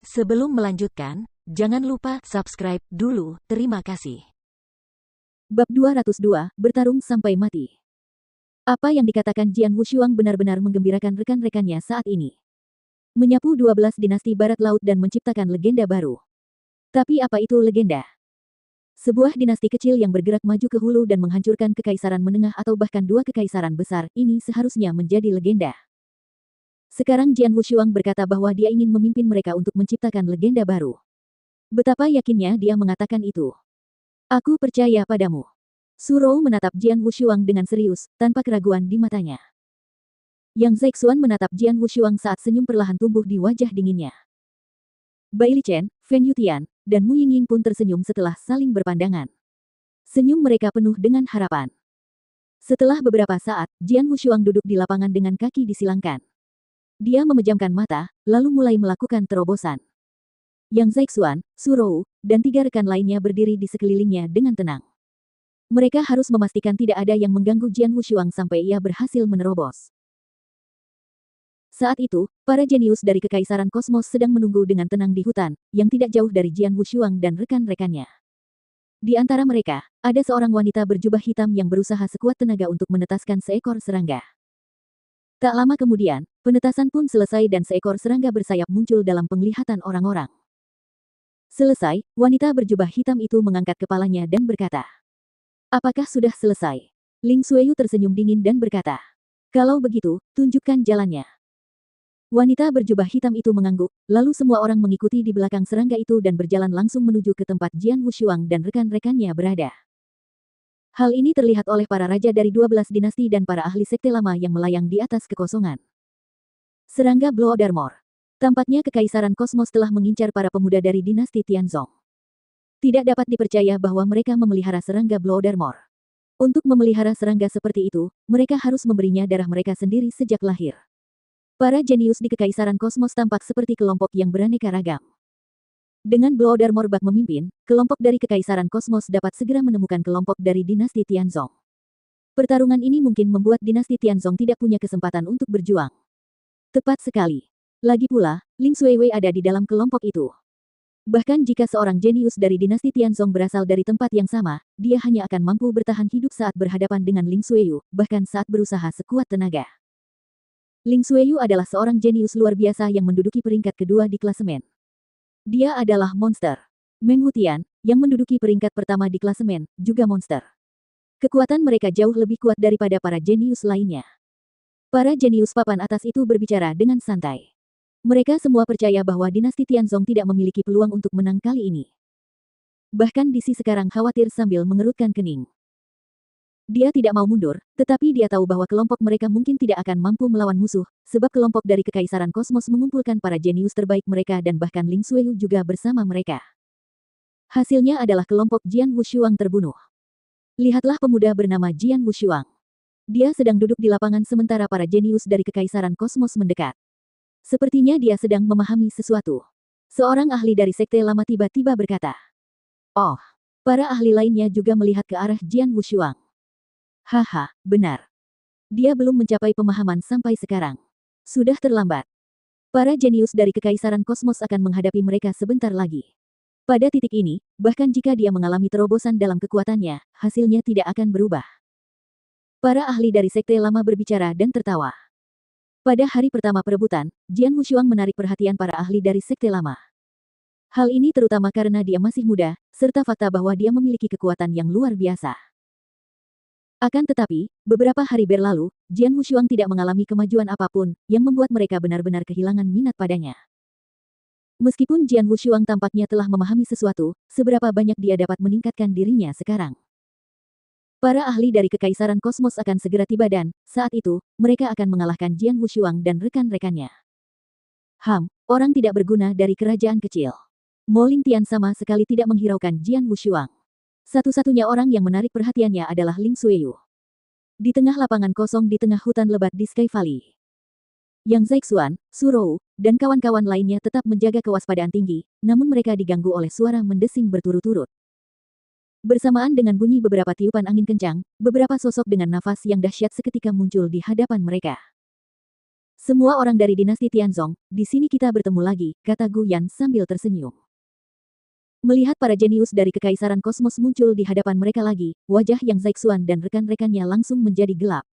Sebelum melanjutkan, jangan lupa subscribe dulu. Terima kasih. Bab 202, Bertarung Sampai Mati. Apa yang dikatakan Jian Wushuang benar-benar menggembirakan rekan-rekannya saat ini. Menyapu 12 dinasti Barat Laut dan menciptakan legenda baru. Tapi apa itu legenda? Sebuah dinasti kecil yang bergerak maju ke hulu dan menghancurkan kekaisaran menengah atau bahkan dua kekaisaran besar, ini seharusnya menjadi legenda. Sekarang Jian Wushuang berkata bahwa dia ingin memimpin mereka untuk menciptakan legenda baru. Betapa yakinnya dia mengatakan itu. Aku percaya padamu. Su Rou menatap Jian Wushuang dengan serius, tanpa keraguan di matanya. Yang Zexuan menatap Jian Wushuang saat senyum perlahan tumbuh di wajah dinginnya. Bai Lichen, Feng Yutian, dan Mu Yingying pun tersenyum setelah saling berpandangan. Senyum mereka penuh dengan harapan. Setelah beberapa saat, Jian Wushuang duduk di lapangan dengan kaki disilangkan. Dia memejamkan mata, lalu mulai melakukan terobosan. Yang Zexuan, Su Rou, dan 3 rekan lainnya berdiri di sekelilingnya dengan tenang. Mereka harus memastikan tidak ada yang mengganggu Jian Wushuang sampai ia berhasil menerobos. Saat itu, para jenius dari Kekaisaran Kosmos sedang menunggu dengan tenang di hutan, yang tidak jauh dari Jian Wushuang dan rekan-rekannya. Di antara mereka, ada seorang wanita berjubah hitam yang berusaha sekuat tenaga untuk menetaskan seekor serangga. Tak lama kemudian, penetasan pun selesai dan seekor serangga bersayap muncul dalam penglihatan orang-orang. Selesai, wanita berjubah hitam itu mengangkat kepalanya dan berkata, "Apakah sudah selesai?" Ling Xueyu tersenyum dingin dan berkata, "Kalau begitu, tunjukkan jalannya." Wanita berjubah hitam itu mengangguk, lalu semua orang mengikuti di belakang serangga itu dan berjalan langsung menuju ke tempat Jian Wushuang dan rekan-rekannya berada. Hal ini terlihat oleh para raja dari 12 dinasti dan para ahli sekte lama yang melayang di atas kekosongan. Serangga Blood Armor. Tampaknya Kekaisaran Kosmos telah mengincar para pemuda dari dinasti Tianzong. Tidak dapat dipercaya bahwa mereka memelihara serangga Blood Armor. Untuk memelihara serangga seperti itu, mereka harus memberinya darah mereka sendiri sejak lahir. Para jenius di Kekaisaran Kosmos tampak seperti kelompok yang beraneka ragam. Dengan Blood Armor Bak memimpin, kelompok dari Kekaisaran Kosmos dapat segera menemukan kelompok dari dinasti Tianzong. Pertarungan ini mungkin membuat dinasti Tianzong tidak punya kesempatan untuk berjuang. Tepat sekali. Lagi pula, Ling Xueyu ada di dalam kelompok itu. Bahkan jika seorang jenius dari dinasti Tianzong berasal dari tempat yang sama, dia hanya akan mampu bertahan hidup saat berhadapan dengan Ling Xueyu, bahkan saat berusaha sekuat tenaga. Ling Xueyu adalah seorang jenius luar biasa yang menduduki peringkat kedua di klasemen. Dia adalah monster. Meng Hutian, yang menduduki peringkat pertama di klasemen, juga monster. Kekuatan mereka jauh lebih kuat daripada para jenius lainnya. Para jenius papan atas itu berbicara dengan santai. Mereka semua percaya bahwa dinasti Tianzong tidak memiliki peluang untuk menang kali ini. Bahkan Disi sekarang khawatir sambil mengerutkan kening. Dia tidak mau mundur, tetapi dia tahu bahwa kelompok mereka mungkin tidak akan mampu melawan musuh, sebab kelompok dari Kekaisaran Kosmos mengumpulkan para jenius terbaik mereka dan bahkan Ling Xueyu juga bersama mereka. Hasilnya adalah kelompok Jian Wushuang terbunuh. Lihatlah pemuda bernama Jian Wushuang. Dia sedang duduk di lapangan sementara para jenius dari Kekaisaran Kosmos mendekat. Sepertinya dia sedang memahami sesuatu. Seorang ahli dari sekte lama tiba-tiba berkata, "Oh." Para ahli lainnya juga melihat ke arah Jian Wushuang. Haha, benar. Dia belum mencapai pemahaman sampai sekarang. Sudah terlambat. Para jenius dari Kekaisaran Kosmos akan menghadapi mereka sebentar lagi. Pada titik ini, bahkan jika dia mengalami terobosan dalam kekuatannya, hasilnya tidak akan berubah. Para ahli dari sekte lama berbicara dan tertawa. Pada hari pertama perebutan, Jian Wushuang menarik perhatian para ahli dari sekte lama. Hal ini terutama karena dia masih muda, serta fakta bahwa dia memiliki kekuatan yang luar biasa. Akan tetapi, beberapa hari berlalu, Jian Wushuang tidak mengalami kemajuan apapun, yang membuat mereka benar-benar kehilangan minat padanya. Meskipun Jian Wushuang tampaknya telah memahami sesuatu, seberapa banyak dia dapat meningkatkan dirinya sekarang. Para ahli dari Kekaisaran Kosmos akan segera tiba dan, saat itu, mereka akan mengalahkan Jian Wushuang dan rekan-rekannya. Orang tidak berguna dari kerajaan kecil. Mo Lingtian sama sekali tidak menghiraukan Jian Wushuang. Satu-satunya orang yang menarik perhatiannya adalah Ling Xueyu. Di tengah lapangan kosong di tengah hutan lebat di Sky Valley. Yang Zexuan, Su Rou, dan kawan-kawan lainnya tetap menjaga kewaspadaan tinggi, namun mereka diganggu oleh suara mendesing berturut-turut. Bersamaan dengan bunyi beberapa tiupan angin kencang, beberapa sosok dengan nafas yang dahsyat seketika muncul di hadapan mereka. Semua orang dari dinasti Tianzong, di sini kita bertemu lagi, kata Gu Yan sambil tersenyum. Melihat para jenius dari Kekaisaran Kosmos muncul di hadapan mereka lagi, wajah Yang Zaixuan dan rekan-rekannya langsung menjadi gelap.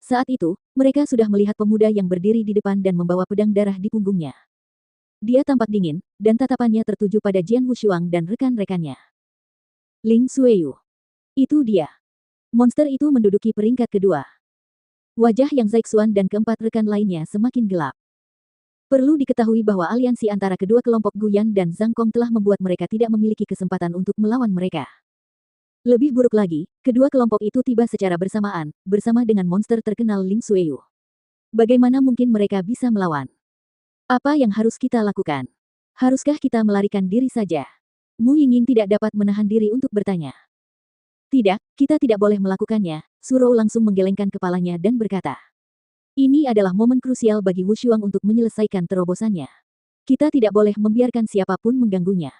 Saat itu, mereka sudah melihat pemuda yang berdiri di depan dan membawa pedang darah di punggungnya. Dia tampak dingin, dan tatapannya tertuju pada Jian Wushuang dan rekan-rekannya. Ling Sueyu. Itu dia. Monster itu menduduki peringkat kedua. Wajah Yang Zaixuan dan keempat rekan lainnya semakin gelap. Perlu diketahui bahwa aliansi antara kedua kelompok Guyan dan Zhang Kong telah membuat mereka tidak memiliki kesempatan untuk melawan mereka. Lebih buruk lagi, kedua kelompok itu tiba secara bersamaan, bersama dengan monster terkenal Ling Sueyu. Bagaimana mungkin mereka bisa melawan? Apa yang harus kita lakukan? Haruskah kita melarikan diri saja? Mu Yingying tidak dapat menahan diri untuk bertanya. Tidak, kita tidak boleh melakukannya, Surou langsung menggelengkan kepalanya dan berkata. Ini adalah momen krusial bagi Wushuang untuk menyelesaikan terobosannya. Kita tidak boleh membiarkan siapapun mengganggunya.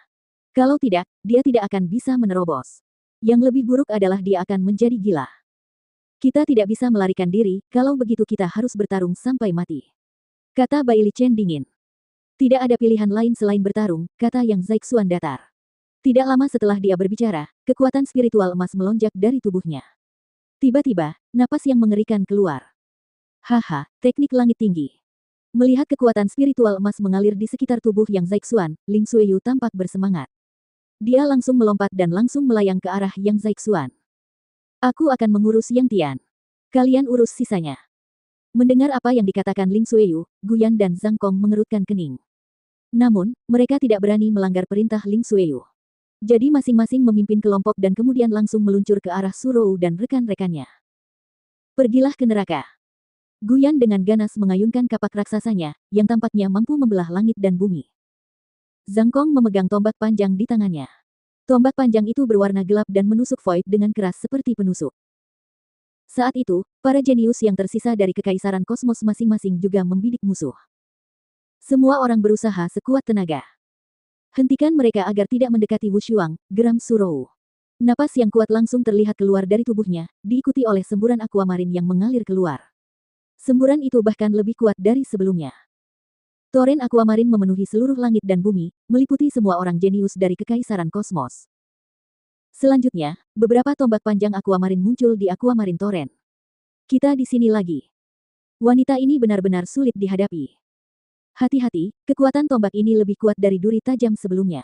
Kalau tidak, dia tidak akan bisa menerobos. Yang lebih buruk adalah dia akan menjadi gila. Kita tidak bisa melarikan diri, kalau begitu kita harus bertarung sampai mati. Kata Bai Li Chen dingin. Tidak ada pilihan lain selain bertarung, kata Yang Zaixuan datar. Tidak lama setelah dia berbicara, kekuatan spiritual emas melonjak dari tubuhnya. Tiba-tiba, napas yang mengerikan keluar. Haha, teknik langit tinggi. Melihat kekuatan spiritual emas mengalir di sekitar tubuh Yang Zaixuan, Ling Sueyu tampak bersemangat. Dia langsung melompat dan langsung melayang ke arah Yang Zaixuan. Aku akan mengurus Yang Tian. Kalian urus sisanya. Mendengar apa yang dikatakan Ling Sueyu, Guyan dan Zhang Kong mengerutkan kening. Namun, mereka tidak berani melanggar perintah Ling Sueyu. Jadi masing-masing memimpin kelompok dan kemudian langsung meluncur ke arah Surou dan rekan-rekannya. Pergilah ke neraka. Guyan dengan ganas mengayunkan kapak raksasanya, yang tampaknya mampu membelah langit dan bumi. Zhang Kong memegang tombak panjang di tangannya. Tombak panjang itu berwarna gelap dan menusuk Void dengan keras seperti penusuk. Saat itu, para jenius yang tersisa dari Kekaisaran Kosmos masing-masing juga membidik musuh. Semua orang berusaha sekuat tenaga. Hentikan mereka agar tidak mendekati Wushuang, geram Surou. Napas yang kuat langsung terlihat keluar dari tubuhnya, diikuti oleh semburan aquamarin yang mengalir keluar. Semburan itu bahkan lebih kuat dari sebelumnya. Toren aquamarin memenuhi seluruh langit dan bumi, meliputi semua orang jenius dari Kekaisaran Kosmos. Selanjutnya, beberapa tombak panjang aquamarin muncul di aquamarin toren. Kita di sini lagi. Wanita ini benar-benar sulit dihadapi. Hati-hati, kekuatan tombak ini lebih kuat dari duri tajam sebelumnya.